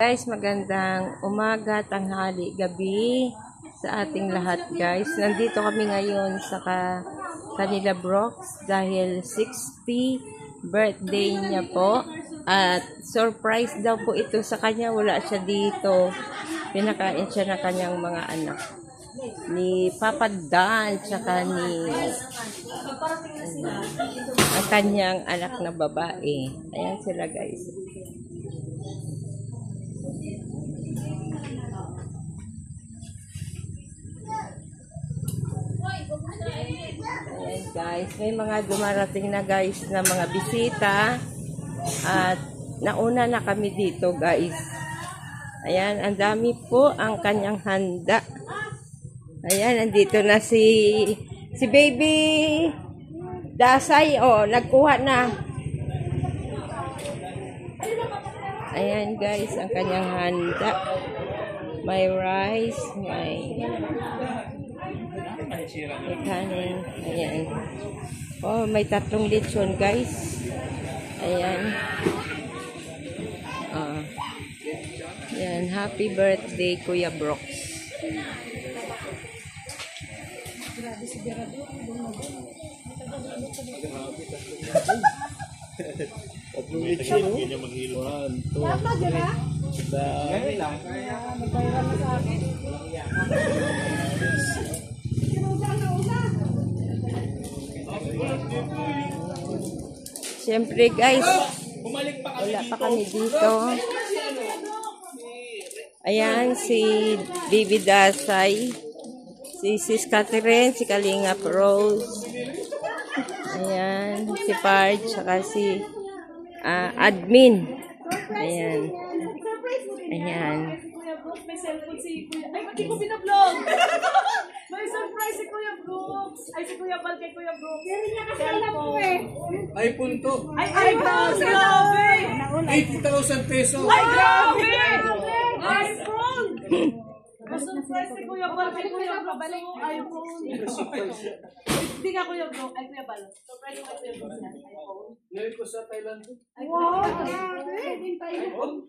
Guys, magandang umaga, tanghali, gabi sa ating lahat guys. Nandito kami ngayon sa kanila Brooks dahil 60 birthday niya po. At surprise daw po ito sa kanya, wala siya dito. Pinakain siya ng kanyang mga anak. Ni Papa Dan, tsaka ni ang kanyang anak na babae. Ayan sila guys. Ayan guys, may mga dumarating na guys na mga bisita at nauna na kami dito guys. Ayan, ang dami po ang kanyang handa. Ayan, nandito na si Baby Dasay. Oh, nagkuha na. Ayan guys, ang kanyang handa. May rice, may kanin. Ayan. Oh, may 3 lechon guys. Ayan. Ayan, happy birthday Kuya Brooks. Siyempre guys, wala pa kami dito. Ayan, si Baby Dasay, si Sis Catherine, si Kalinga Rose, ayan, si Parj, saka si admin. Ayan. Ayan. May cellphone si Kuya. Ay, hindi ko pinablog. May surprise si Kuya Brooks. Ay, si Kuya Bal kay Kuya Brooks. Cellphone. iPhone to. Ay, grabe. 80,000 pesos. Ay, grabe. iPhone. May surprise si Kuya Bal kay Kuya Brooks. iPhone. Hindi nga Kuya Brooks. Ay, Kuya Bal. Surprise kay Kuya Brooks. iPhone. Ngayon ko sa Thailand. Wow, grabe. iPhone?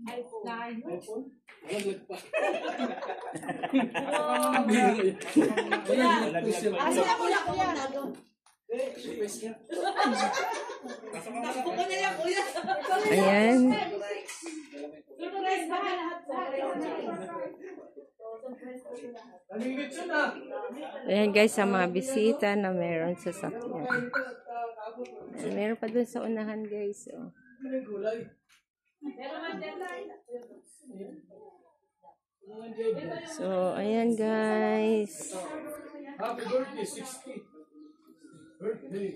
iPhone. Walang pa. Asa na Kuya Kuya? Ayan. Surprise ba lahat sa Ayan guys, sa mga bisita na meron sa sakyan. Meron pa dun sa unahan guys. Oh. So, ayan guys. Happy birthday, 60. Birthday.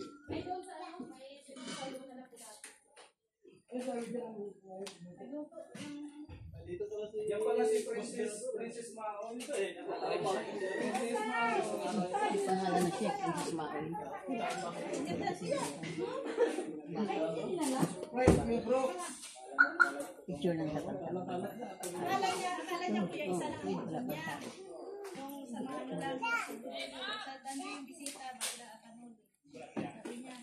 Yan pala si Princess Maon. Pangalan na siya, Princess Maon. Right, bro. Picture lang sa pagkakas. Akala niya Kuya isa lang yung Wala pa sa nung sa mga ano lang sa dami yung bisita bigla kanun. Sabi niya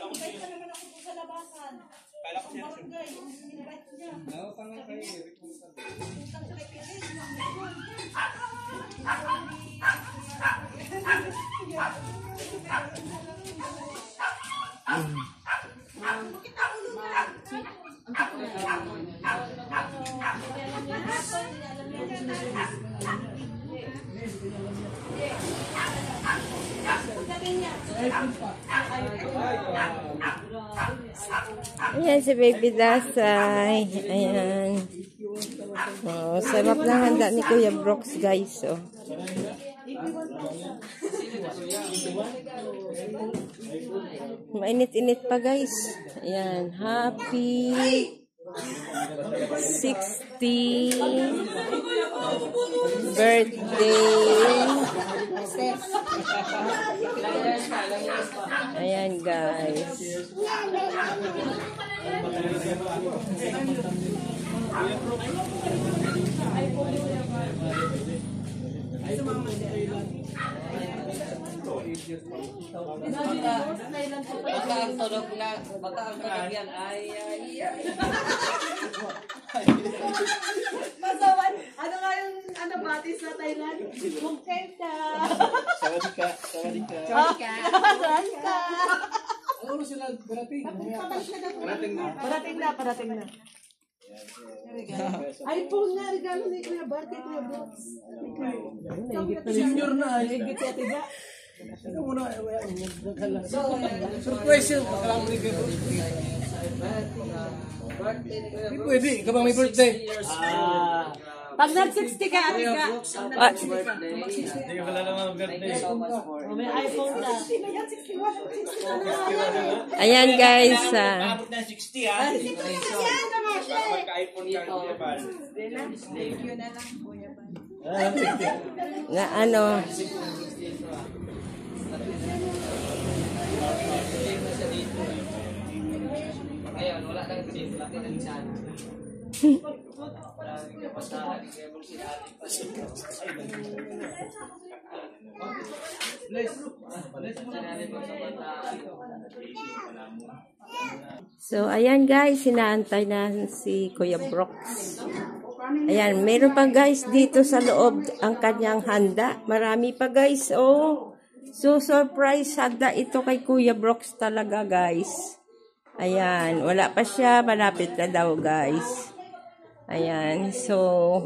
invite pa naman ako sa labasan. Kala ko siya invite niya. Ako pa nga kay Eric. Utang sa kay Eric. Ayan si Baby Dasay. Ayan. Oh, sarap ng handa ni Kuya Brooks guys. Oh. Mainit-init pa guys. Ayan. Happy 60 birthday. Ayan guys. Baka ang tunog yan ay Thailand. Mungkenta. Sawadika. Sawadika. Ano sila parating? Parating na. iPhone na regalo ni Kuya Bart kay Kuya Brooks. Senior na. Higit ya tiga. Ito muna. Surprise yun. Pagkalang mo ni Kuya Bro. Hindi pwede. Ikaw bang may birthday? Pag nag-60 ka, Atiga. Hindi ka pala naman birthday. May iPhone na. Ayan guys, Abot na 60 ha. Magka-iPhone ka Kuya Bal. na ano, Ngayon, wala nang tip. Laki ng isan. so ayan guys, inaantay na si Kuya Brooks. Ayan, meron pa guys dito sa loob ang kanyang handa. Marami pa guys, oh. So surprise handa ito kay Kuya Brooks talaga guys. Ayan, wala pa siya, malapit na daw guys. Ayan, so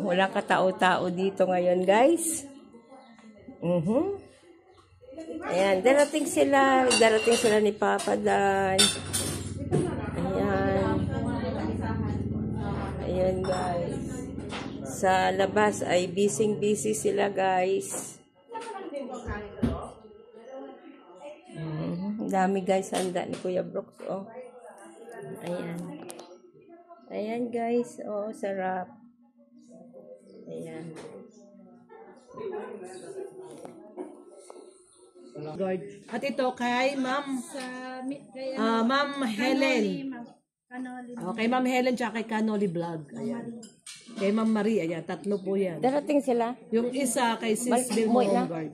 wala katao-tao dito ngayon guys. Ayan, darating sila ni Papa Dan. Ayan. Ayan guys. Sa labas ay busy sila guys. Dami guys handa ni Kuya Brooks, oh. Ayan. Ayan guys, oh, sarap. Ayan. At ito kay Ma'am Helen. Kay Ma'am Helen tsaka kay Canoli Vlog. Ayan. Kay Ma'am Marie, ayan, tatlo po yan. Darating sila. Yung isa kay Sis Vilma Hongard.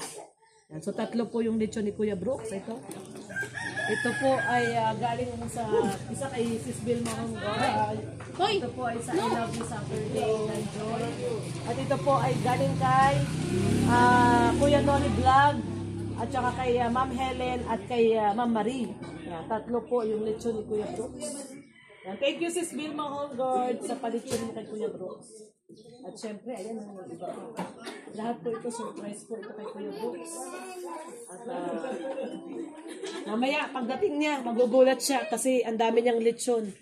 So tatlo po yung lechon ni Kuya Brooks. Ito po ay galing sa isa kay Sis Vilma Hongard. Ito po ay sa I Love You Saturday ng Joy. At ito po ay galing kay Kuya Noli Vlog. At saka kay Ma'am Helen at kay Ma'am Marie. Yan, tatlo po yung lechon ni Kuya Brooks. Yan, thank you Sis Vilma Hongard sa palechon kay Kuya Brooks. At syempre, ayan ang iba. Lahat po ito, surprise po ito kay Kuya Brooks. At mamaya, pagdating niya, magugulat siya kasi ang dami niyang lechon.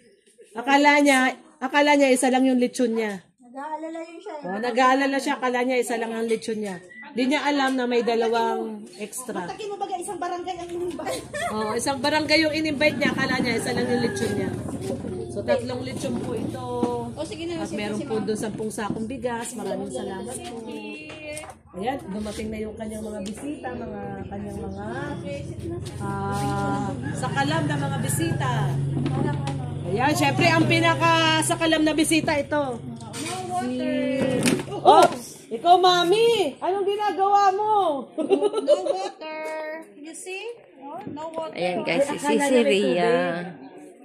Akala niya isa lang yung lechon niya. Nag-aalala yun siya. Nag-aalala siya, akala niya isa lang ang lechon niya. Di niya alam na may dalawang extra. Taki mo baga isang barangay ang inimbay. Isang barangay yung in-invite niya, akala niya isa lang yung lechon niya. So, tatlong lechon po ito. At meron po doon 10 sakong bigas. Maraming salamat po. Ayan, dumating na yung kanyang mga bisita, kanyang mga sakalam na mga bisita. Ayan, syempre ang pinaka-sakalam na bisita ito. Oops! Ikaw, Mami! Anong ginagawa mo? No water. You see? No water. Ayan guys, si Ria.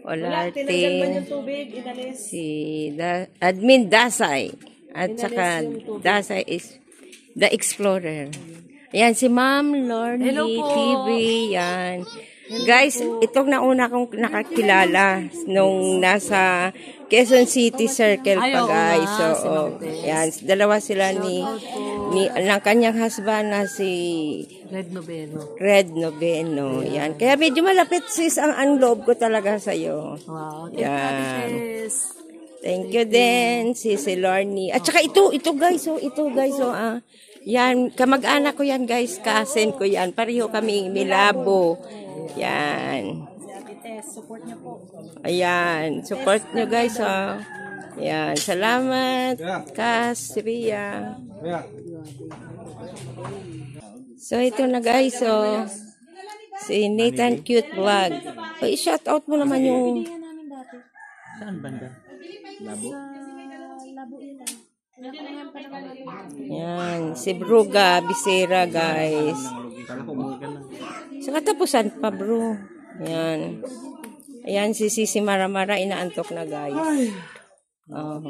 Wala, tinanggal ba Olarte. yung tubig? Inalis. Si Admin Dasay. At saka Dasay is The Explorer. Ayan, si Ma'am Lorny Hello po. TV. Yan. Guys, itong nauna kong nakakilala nung nasa Quezon City Circle pa guys. So, yan, dalawa sila ng kanyang husband na si Red Noveno. Yan. Kaya medyo malapit sis ang loob ko talaga sa iyo. Wow. Yan. Thank you din, si Lorny. At saka ito guys, yan, kamag-anak ko yan guys, cousin ko yan. Pareho kami Milabo. Yan. Support niyo po. Ayan, support nyo guys, oh. Yan, salamat, Kas, Ria. So, ito na guys, oh. Si Nathan Cute Vlog. O, i-shout out mo naman yung... Saan banda? Yan, si Bruga Bisera guys. Sa katapusan pa bro. Yan. Ayan si Sisi Maramara, inaantok na guys. Oh.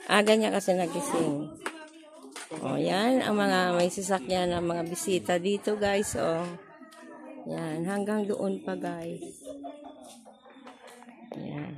Aga niya kasi nagising. Oh, yan ang mga may sasakyan ng mga bisita dito, guys. Oh. Yan, hanggang doon pa, guys. Yan.